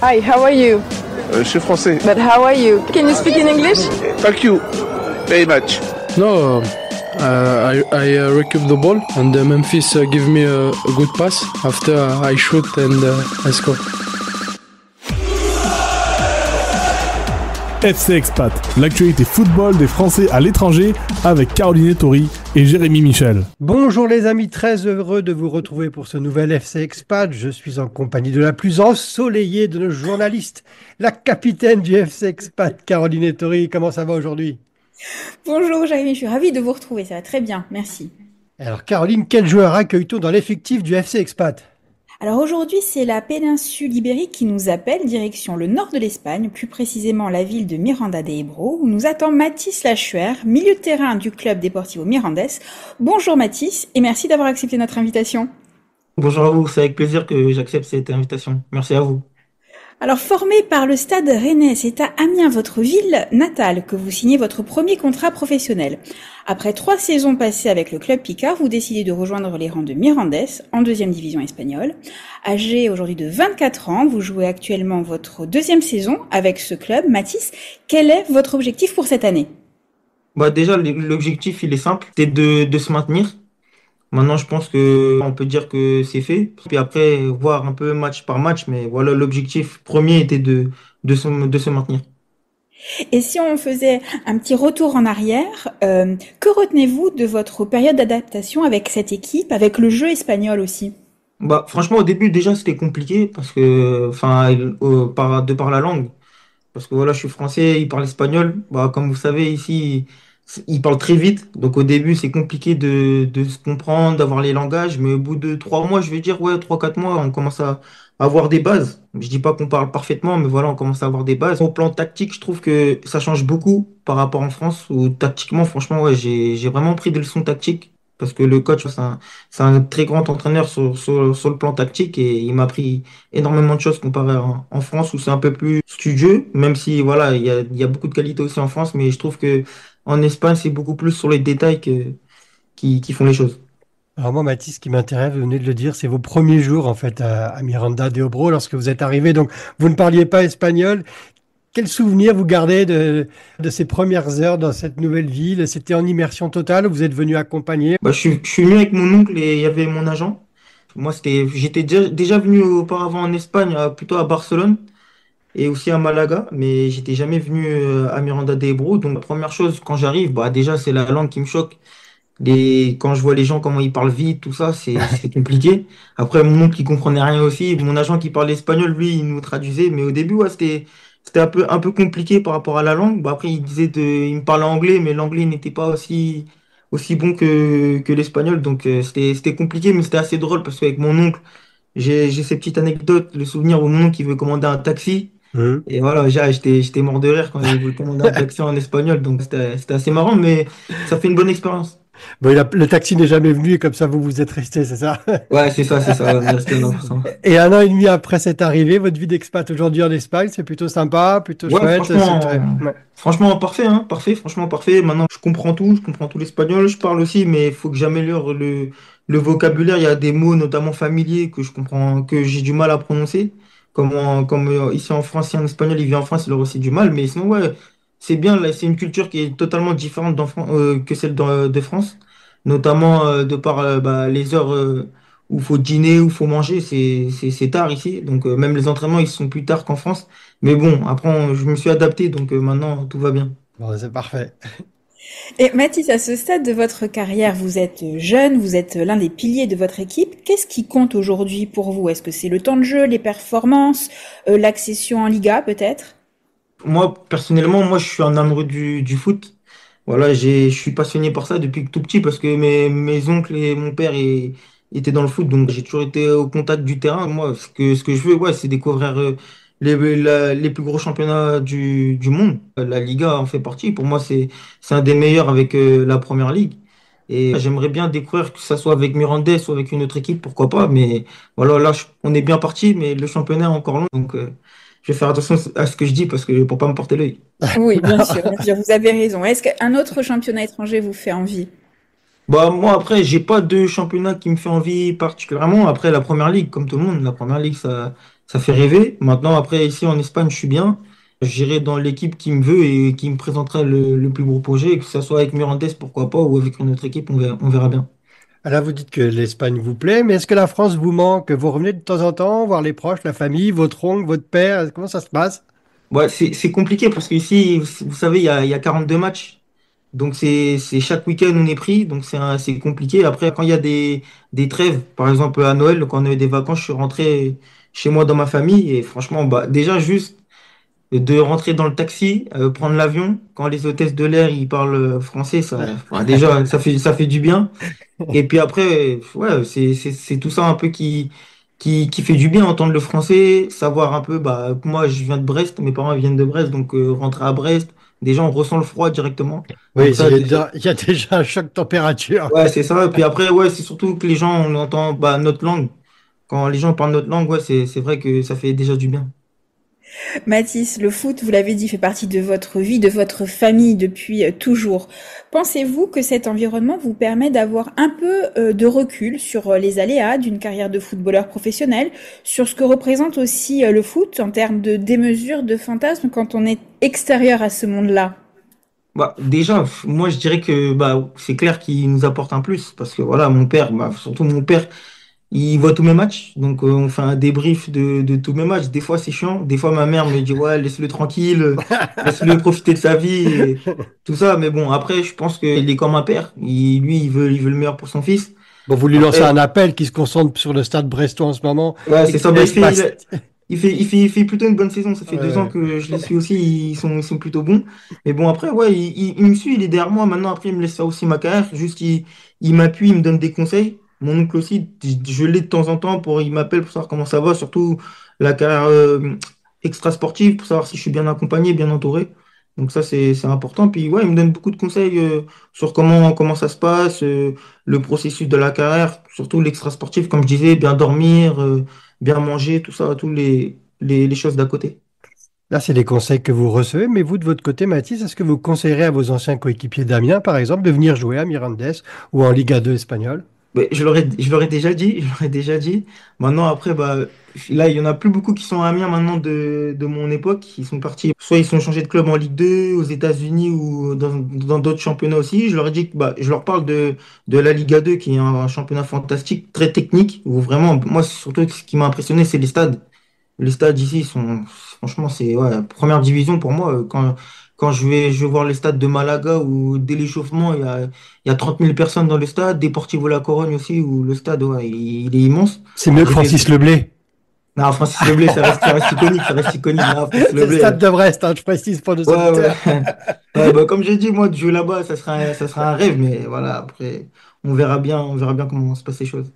Hi, how are you? Je suis français. But how are you? Can you speak in English? Thank you very much. No, I recoup the ball and Memphis give me a good pass. After I shoot and I score. FC Expat, l'actualité football des Français à l'étranger avec Caroline Ettori et Jérémy Michel. Bonjour les amis, très heureux de vous retrouver pour ce nouvel FC Expat. Je suis en compagnie de la plus ensoleillée de nos journalistes, la capitaine du FC Expat, Caroline Ettori. Comment ça va aujourd'hui? Bonjour Jérémy, je suis ravie de vous retrouver, ça va très bien, merci. Alors Caroline, quel joueur accueille-t-on dans l'effectif du FC Expat? Alors aujourd'hui, c'est la péninsule ibérique qui nous appelle, direction le nord de l'Espagne, plus précisément la ville de Miranda de Ebro, où nous attend Mathis Lachuer, milieu de terrain du club Deportivo Mirandes. Bonjour Mathis, et merci d'avoir accepté notre invitation. Bonjour à vous, c'est avec plaisir que j'accepte cette invitation. Merci à vous. Alors, formé par le Stade Rennais, c'est à Amiens, votre ville natale, que vous signez votre premier contrat professionnel. Après 3 saisons passées avec le club Picard, vous décidez de rejoindre les rangs de Mirandes, en 2e division espagnole. Âgé aujourd'hui de 24 ans, vous jouez actuellement votre 2e saison avec ce club. Mathis, quel est votre objectif pour cette année? Déjà, l'objectif, il est simple, c'est de se maintenir. Maintenant, je pense que on peut dire que c'est fait. Puis après, voir un peu match par match. Mais voilà, l'objectif premier était de se maintenir. Et si on faisait un petit retour en arrière, que retenez-vous de votre période d'adaptation avec cette équipe, avec le jeu espagnol aussi? Franchement, au début, déjà, c'était compliqué parce que, de par la langue. Parce que voilà, je suis français, il parle espagnol. Comme vous savez, ici, il parle très vite. Donc au début, c'est compliqué de se comprendre, d'avoir les langages. Mais au bout de 3 mois, je vais dire, ouais, 3, 4 mois, on commence à avoir des bases. Je dis pas qu'on parle parfaitement, mais voilà, on commence à avoir des bases. Au plan tactique, je trouve que ça change beaucoup par rapport en France, où tactiquement, franchement, ouais, j'ai vraiment pris des leçons tactiques. Parce que le coach, c'est un très grand entraîneur sur le plan tactique et il m'a appris énormément de choses comparé en France où c'est un peu plus studieux, même si voilà, il y a beaucoup de qualité aussi en France, mais je trouve que en Espagne, c'est beaucoup plus sur les détails qui font les choses. Alors moi, Mathis, ce qui m'intéresse, vous venez de le dire, c'est vos premiers jours en fait à Miranda de Ebro lorsque vous êtes arrivé. Donc, vous ne parliez pas espagnol. Quel souvenir vous gardez de ces premières heures dans cette nouvelle ville? C'était en immersion totale ou vous êtes venu accompagner? Je suis venu avec mon oncle et il y avait mon agent. Moi, j'étais déjà venu auparavant en Espagne, plutôt à Barcelone et aussi à Malaga, mais j'étais jamais venu à Miranda de Ebro. Donc, la première chose, quand j'arrive, déjà, c'est la langue qui me choque. Quand je vois les gens, comment ils parlent vite, tout ça, c'est compliqué. Après, mon oncle, il comprenait rien aussi. Mon agent qui parlait espagnol, lui, il nous traduisait. Mais au début, ouais, c'était un peu compliqué par rapport à la langue. Après, il me parlait anglais, mais l'anglais n'était pas aussi bon que l'espagnol. Donc, c'était compliqué, mais c'était assez drôle parce qu'avec mon oncle, j'ai ces petites anecdotes, le souvenir où mon oncle, il veut commander un taxi. Et voilà, j'étais mort de rire quand il voulait commander un taxi en espagnol. Donc, c'était assez marrant, mais ça fait une bonne expérience. Bon, le taxi n'est jamais venu et comme ça, vous êtes resté, c'est ça? Ouais, c'est ça, on est resté 100%. Et 1 an et demi après cette arrivée, votre vie d'expat aujourd'hui en Espagne, c'est plutôt sympa, plutôt chouette. Franchement, parfait, hein, parfait, franchement parfait. Maintenant, je comprends tout l'espagnol, je parle aussi, mais il faut que j'améliore le vocabulaire. Il y a des mots, notamment familiers, que je comprends, que j'ai du mal à prononcer. Comme ici en France, si un espagnol il vit en France, il aura aussi du mal, mais sinon, ouais. C'est bien, là, c'est une culture qui est totalement différente que celle de France, notamment de par les heures où il faut dîner, où il faut manger, c'est tard ici, donc même les entraînements ils sont plus tard qu'en France. Mais bon, après je me suis adapté, donc maintenant tout va bien. Bon, c'est parfait. Et Mathis, à ce stade de votre carrière, vous êtes jeune, vous êtes l'un des piliers de votre équipe. Qu'est-ce qui compte aujourd'hui pour vous? Est-ce que c'est le temps de jeu, les performances, l'accession en Liga peut-être? Moi, personnellement, je suis un amoureux du foot. Voilà, je suis passionné par ça depuis tout petit parce que mes oncles et mon père étaient dans le foot, donc j'ai toujours été au contact du terrain. Moi, ce que je veux, ouais, c'est découvrir les plus gros championnats du monde. La Liga en fait partie. Pour moi, c'est un des meilleurs avec la Première Ligue. Et j'aimerais bien découvrir que ça soit avec Mirandés ou avec une autre équipe, pourquoi pas. Mais voilà, là, on est bien parti, mais le championnat est encore long, donc je vais faire attention à ce que je dis parce que pour pas me porter l'œil. Oui, bien sûr, vous avez raison. Est-ce qu'un autre championnat étranger vous fait envie? Moi, après, j'ai pas de championnat qui me fait envie particulièrement. Après, la Première Ligue, comme tout le monde, la Première Ligue, ça fait rêver. Maintenant, après, ici en Espagne, je suis bien. J'irai dans l'équipe qui me veut et qui me présentera le plus beau projet, que ce soit avec Mirandes, pourquoi pas, ou avec une autre équipe, on verra bien. Alors, vous dites que l'Espagne vous plaît, mais est-ce que la France vous manque? Vous revenez de temps en temps voir les proches, la famille, votre oncle, votre père? Comment ça se passe? Ouais, c'est compliqué parce qu'ici, vous savez, il y a 42 matchs. Donc, c'est chaque week-end, on est pris. Donc, c'est compliqué. Après, quand il y a des trêves, par exemple à Noël, quand on avait des vacances, je suis rentré chez moi dans ma famille. Et franchement, bah, déjà, juste de rentrer dans le taxi, prendre l'avion, quand les hôtesses de l'air, ils parlent français, enfin, déjà, ça fait du bien. Et puis après, ouais, c'est tout ça un peu qui fait du bien, entendre le français, savoir un peu, bah, moi je viens de Brest, mes parents ils viennent de Brest, donc rentrer à Brest, déjà on ressent le froid directement. Oui, Donc ça, il y a déjà un choc de température. ouais, c'est ça. Et puis après, ouais, c'est surtout que les gens, on entend bah, notre langue. Quand les gens parlent notre langue, ouais, c'est vrai que ça fait déjà du bien. Mathis, le foot, vous l'avez dit, fait partie de votre vie, de votre famille depuis toujours. Pensez-vous que cet environnement vous permet d'avoir un peu de recul sur les aléas d'une carrière de footballeur professionnel, sur ce que représente aussi le foot en termes de démesure, de fantasme quand on est extérieur à ce monde-là? Bah, déjà, moi je dirais que bah, c'est clair qu'il nous apporte un plus, parce que voilà, mon père, bah, surtout mon père, il voit tous mes matchs, donc on fait un débrief de tous mes matchs. Des fois, c'est chiant. Des fois, ma mère me dit, ouais, laisse-le tranquille, laisse-le profiter de sa vie, et tout ça. Mais bon, après, je pense qu'il est comme un père. Lui, il veut le meilleur pour son fils. Bon, vous lui lancez Après, un appel qui se concentre sur le stade brestois en ce moment ouais, et c'est qui ça. Bah, laisse passer. il fait plutôt une bonne saison. Ça fait deux ans Ouais. que je les suis aussi. Ils sont plutôt bons. Mais bon, après, ouais, il me suit, il est derrière moi. Maintenant, après, il me laisse faire aussi ma carrière. Juste, il m'appuie, il me donne des conseils. Mon oncle aussi, je l'ai de temps en temps il m'appelle pour savoir comment ça va, surtout la carrière extra-sportive, pour savoir si je suis bien accompagné, bien entouré. Donc ça, c'est important. Puis ouais, il me donne beaucoup de conseils sur comment ça se passe, le processus de la carrière, surtout l'extra-sportif, comme je disais, bien dormir, bien manger, tout ça, tous les choses d'à côté. Là, c'est des conseils que vous recevez, mais vous, de votre côté, Mathis, est-ce que vous conseillerez à vos anciens coéquipiers d'Amiens, par exemple, de venir jouer à Mirandes ou en Liga 2 espagnole? Mais je leur ai déjà dit, je leur ai déjà dit. Maintenant, après, bah, là, il y en a plus beaucoup qui sont Amiens maintenant de mon époque. Ils sont partis, soit ils sont changés de club en Ligue 2, aux États-Unis ou dans d'autres championnats aussi. Je leur ai dit que bah, je leur parle de la Liga 2, qui est un championnat fantastique, très technique, où vraiment, moi, surtout, ce qui m'a impressionné, c'est les stades. Les stades ici sont, franchement, c'est ouais, première division pour moi. Quand je vais voir les stades de Malaga où dès l'échauffement, il y a 30 000 personnes dans le stade. Deportivo La Corogne aussi, où le stade, ouais, il est immense. C'est mieux que J'ai fait... Francis Leblé. Non, Francis Leblé, ça reste iconique, ça reste iconique. Non, Francis C'est le Leblé, stade de Brest, hein, je précise pour nos ouais, ouais. auditeurs. Ouais, bah, comme j'ai dit, moi, de jouer là-bas, ça sera un rêve, mais voilà, après, on verra bien comment se passent les choses.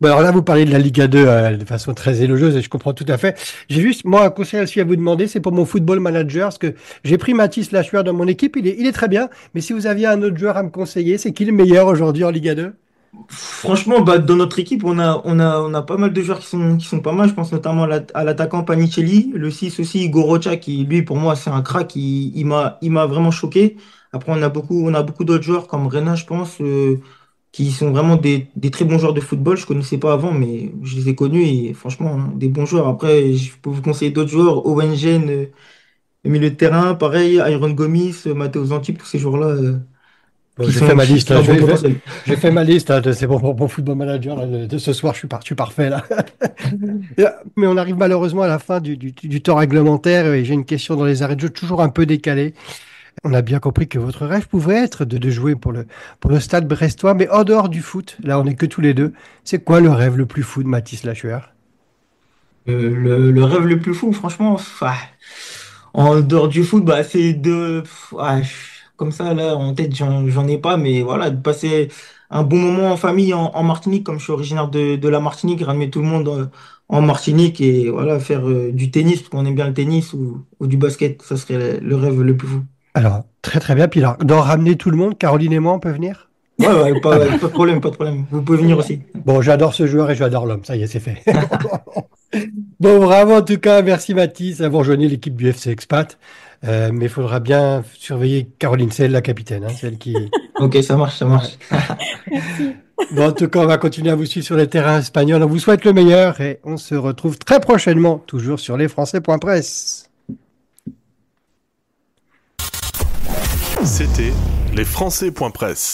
Bon, alors là, vous parlez de la Liga 2 de façon très élogieuse et je comprends tout à fait. J'ai juste, moi, un conseil aussi à vous demander, c'est pour mon football manager, parce que j'ai pris Mathis Lachueur dans mon équipe, il est très bien, mais si vous aviez un autre joueur à me conseiller, c'est qui le meilleur aujourd'hui en Liga 2? Franchement, bah, dans notre équipe, on a pas mal de joueurs qui sont pas mal. Je pense notamment à l'attaquant Panicelli, le 6 aussi, Gorocha, qui lui, pour moi, c'est un crack. Il m'a vraiment choqué. Après, on a beaucoup d'autres joueurs comme Rena, je pense, qui sont vraiment des très bons joueurs de football. Je connaissais pas avant, mais je les ai connus et franchement, hein, des bons joueurs. Après, je peux vous conseiller d'autres joueurs, Owen Jean, le milieu de terrain, pareil, Iron Gomis, Matteo Antip, tous ces joueurs-là, Bon, qui j'ai fait sont, ma qui liste, sont là, un bon potentiel. j'ai fait ma liste, hein, c'est bon pour mon football manager là, de ce soir, je suis parfait là. Mais on arrive malheureusement à la fin du temps réglementaire et j'ai une question dans les arrêts de jeu toujours un peu décalée. On a bien compris que votre rêve pouvait être de jouer pour le stade brestois, mais en dehors du foot, là on n'est que tous les deux, c'est quoi le rêve le plus fou de Mathis Lachueur? Le rêve le plus fou, franchement, en dehors du foot, bah, c'est comme ça, là, en tête, j'en ai pas, mais voilà, de passer un bon moment en famille en Martinique, comme je suis originaire de la Martinique, ramener tout le monde en Martinique et voilà, faire du tennis, parce qu'on aime bien le tennis ou du basket, ça serait le rêve le plus fou. Alors, très très bien, puis alors, d'en ramener tout le monde, Caroline et moi, on peut venir? Ouais, ouais, Ah pas, ben, pas de problème, pas de problème. Vous pouvez venir aussi. bon, j'adore ce joueur et j'adore l'homme, ça y est, c'est fait. Bon, bravo en tout cas, merci Mathis, vous rejoignez l'équipe du FC Expat. Mais il faudra bien surveiller Caroline, c'est elle la capitaine, hein, celle qui... Ok, ça marche, ça Ouais. marche. Merci. Bon, en tout cas, on va continuer à vous suivre sur les terrains espagnols. On vous souhaite le meilleur et on se retrouve très prochainement, toujours sur lesfrançais.press. C'était lesfrançais.press.